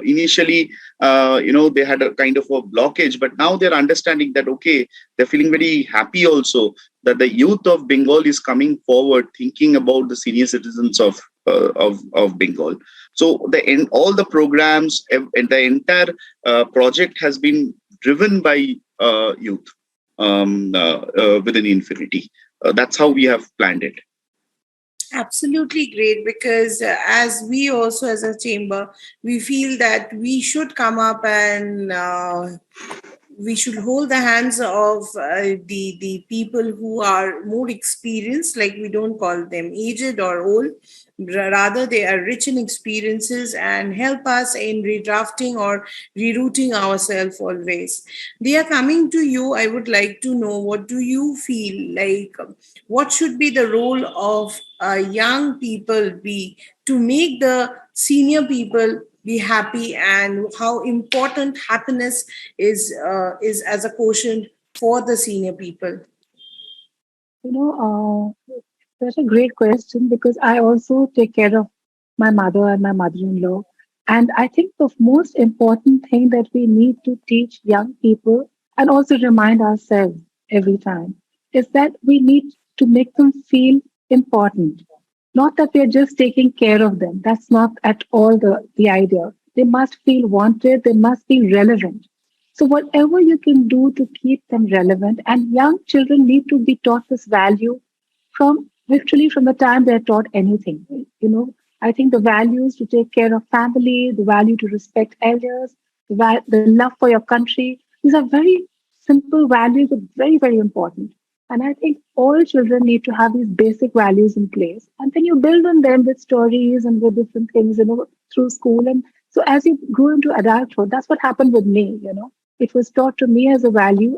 Initially, they had a kind of a blockage, but now they're understanding that okay, they're feeling very happy also that the youth of Bengal is coming forward, thinking about the senior citizens of Bengal. So all the programs and the entire project has been driven by youth within Infinity. That's how we have planned it. Absolutely great, because as we also as a chamber, we feel that we should come up and we should hold the hands of the people who are more experienced, like we don't call them aged or old, rather they are rich in experiences and help us in redrafting or rerouting ourselves always. They are coming to you. I would like to know, what do you feel like, what should be the role of young people be to make the senior people be happy, and how important happiness is as a quotient for the senior people? You know, such a great question because I also take care of my mother and my mother-in-law. And I think the most important thing that we need to teach young people and also remind ourselves every time is that we need to make them feel important. Not that we're just taking care of them. That's not at all the idea. They must feel wanted, they must feel relevant. So, whatever you can do to keep them relevant, and young children need to be taught this value from literally from the time they're taught anything. You know, I think the values to take care of family, the value to respect elders, the love for your country, these are very simple values, but very, very important. And I think all children need to have these basic values in place. And then you build on them with stories and with different things, through school. And so as you grew into adulthood, that's what happened with me. It was taught to me as a value.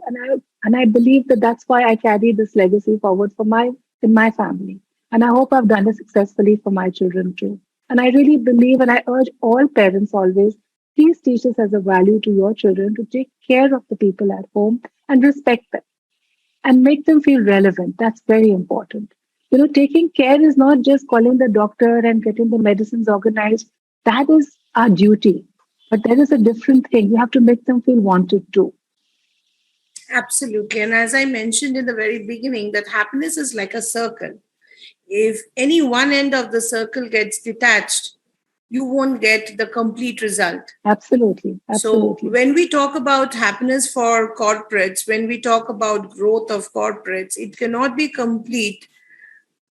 And I believe that that's why I carry this legacy forward in my family. And I hope I've done it successfully for my children too. And I really believe, and I urge all parents always, please teach this as a value to your children to take care of the people at home and respect them and make them feel relevant. That's very important. Taking care is not just calling the doctor and getting the medicines organized. That is our duty. But there is a different thing. You have to make them feel wanted too. Absolutely. And as I mentioned in the very beginning, that happiness is like a circle. If any one end of the circle gets detached, you won't get the complete result. Absolutely. So, Absolutely. when we talk about happiness for corporates, when we talk about growth of corporates, it cannot be complete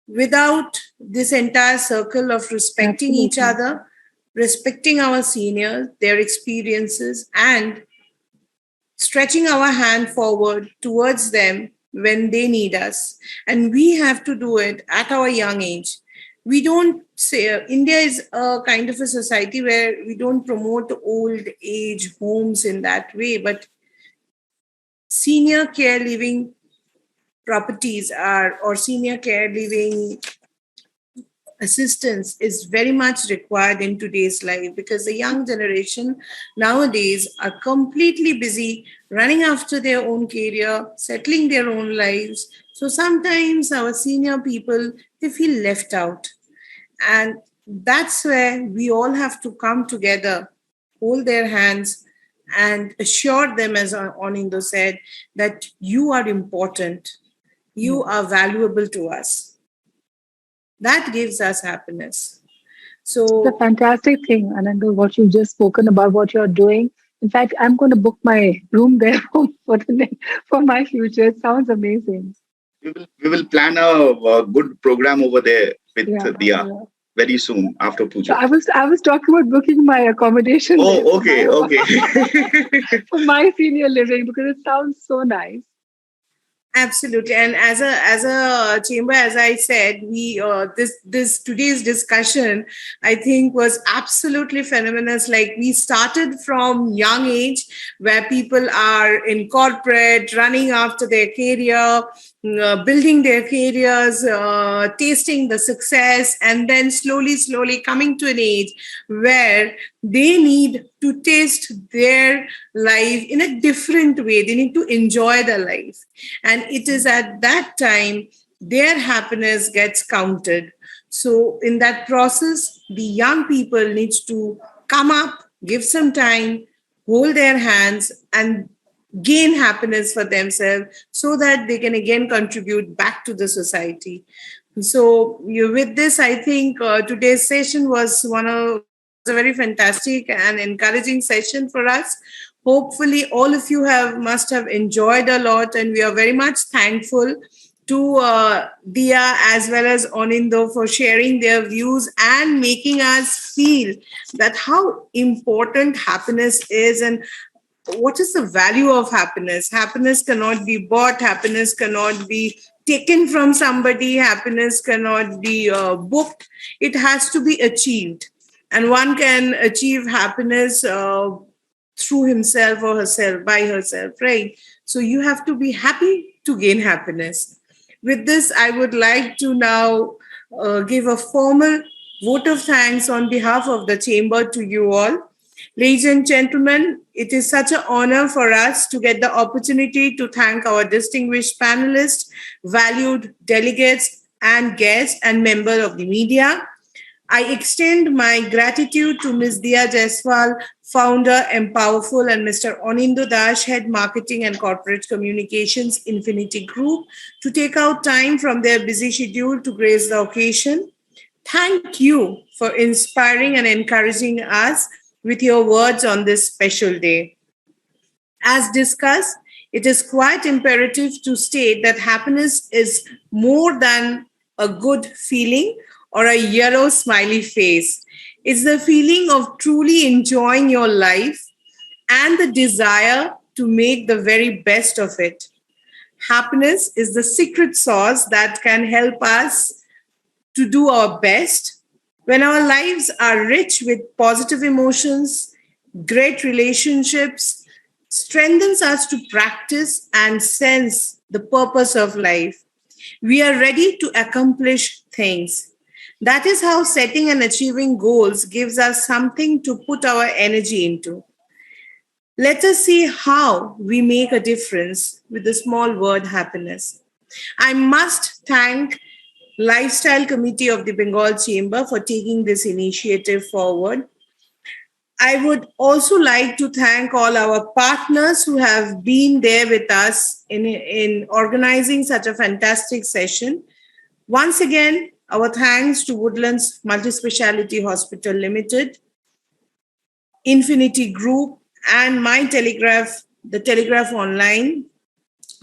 without this entire circle of respecting each Absolutely. other, respecting our seniors, their experiences, and stretching our hand forward towards them when they need us. And we have to do it at our young age. We don't say, India is a kind of a society where we don't promote old age homes in that way, but senior care living properties are, or senior care living assistance is very much required in today's life, because the young generation nowadays are completely busy running after their own career, settling their own lives. So sometimes our senior people, they feel left out. And that's where we all have to come together, hold their hands, and assure them, as Onindo said, that you are important, you are valuable to us. That gives us happiness. It's a So, fantastic thing, Ananda, what you've just spoken about, what you're doing. In fact, I'm going to book my room there for my future. It sounds amazing. We will plan a good program over there with Yeah, Dia yeah. very soon after So puja. I was talking about booking my accommodation there Oh, okay, okay. for my senior living because it sounds so nice. absolutely, and as a chamber, as I said, we this today's discussion, I think, was absolutely phenomenal. Like, we started from young age, where people are in corporate, running after their career, building their careers, tasting the success, and then slowly coming to an age where they need to taste their life in a different way. They need to enjoy their life. And it is at that time their happiness gets counted. So in that process, the young people needs to come up, give some time, hold their hands, and gain happiness for themselves, so that they can again contribute back to the society. So with this, I think today's session was was a very fantastic and encouraging session for us. Hopefully, all of you must have enjoyed a lot, and we are very much thankful to Dia as well as Onindo for sharing their views and making us feel that how important happiness is, and what is the value of happiness. Happiness cannot be bought, happiness cannot be taken from somebody, happiness cannot be booked. It has to be achieved, and one can achieve happiness through himself or herself, by herself, right? So you have to be happy to gain happiness. With this, I would like to now give a formal vote of thanks on behalf of the chamber to you all. Ladies and gentlemen, it is such an honor for us to get the opportunity to thank our distinguished panelists, valued delegates, and guests and members of the media. I extend my gratitude to Ms. Dia Jaiswal, founder, Empowerful, and Mr. Onindo Dash, head marketing and corporate communications, Infinity Group, to take out time from their busy schedule to grace the occasion. Thank you for inspiring and encouraging us with your words on this special day. As discussed, it is quite imperative to state that happiness is more than a good feeling or a yellow smiley face. It's the feeling of truly enjoying your life and the desire to make the very best of it. Happiness is the secret sauce that can help us to do our best. When our lives are rich with positive emotions, great relationships strengthens us to practice and sense the purpose of life. We are ready to accomplish things. That is how setting and achieving goals gives us something to put our energy into. Let us see how we make a difference with the small word happiness. I must thank Lifestyle Committee of the Bengal Chamber for taking this initiative forward. I would also like to thank all our partners who have been there with us in organizing such a fantastic session. Once again, our thanks to Woodlands Multispeciality Hospital Limited, Infinity Group, and My Telegraph, the Telegraph Online.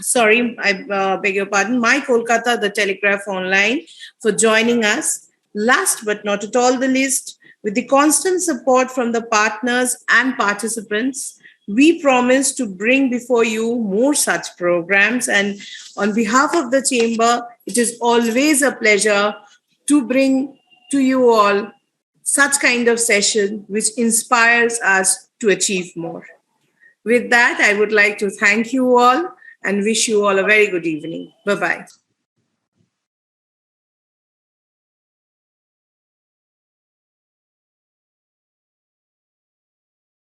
Sorry, I beg your pardon, My Kolkata, the Telegraph Online, for joining us. Last but not at all the least, with the constant support from the partners and participants, we promise to bring before you more such programs. And on behalf of the Chamber, it is always a pleasure to bring to you all such kind of session which inspires us to achieve more. With that, I would like to thank you all and wish you all a very good evening. Bye-bye.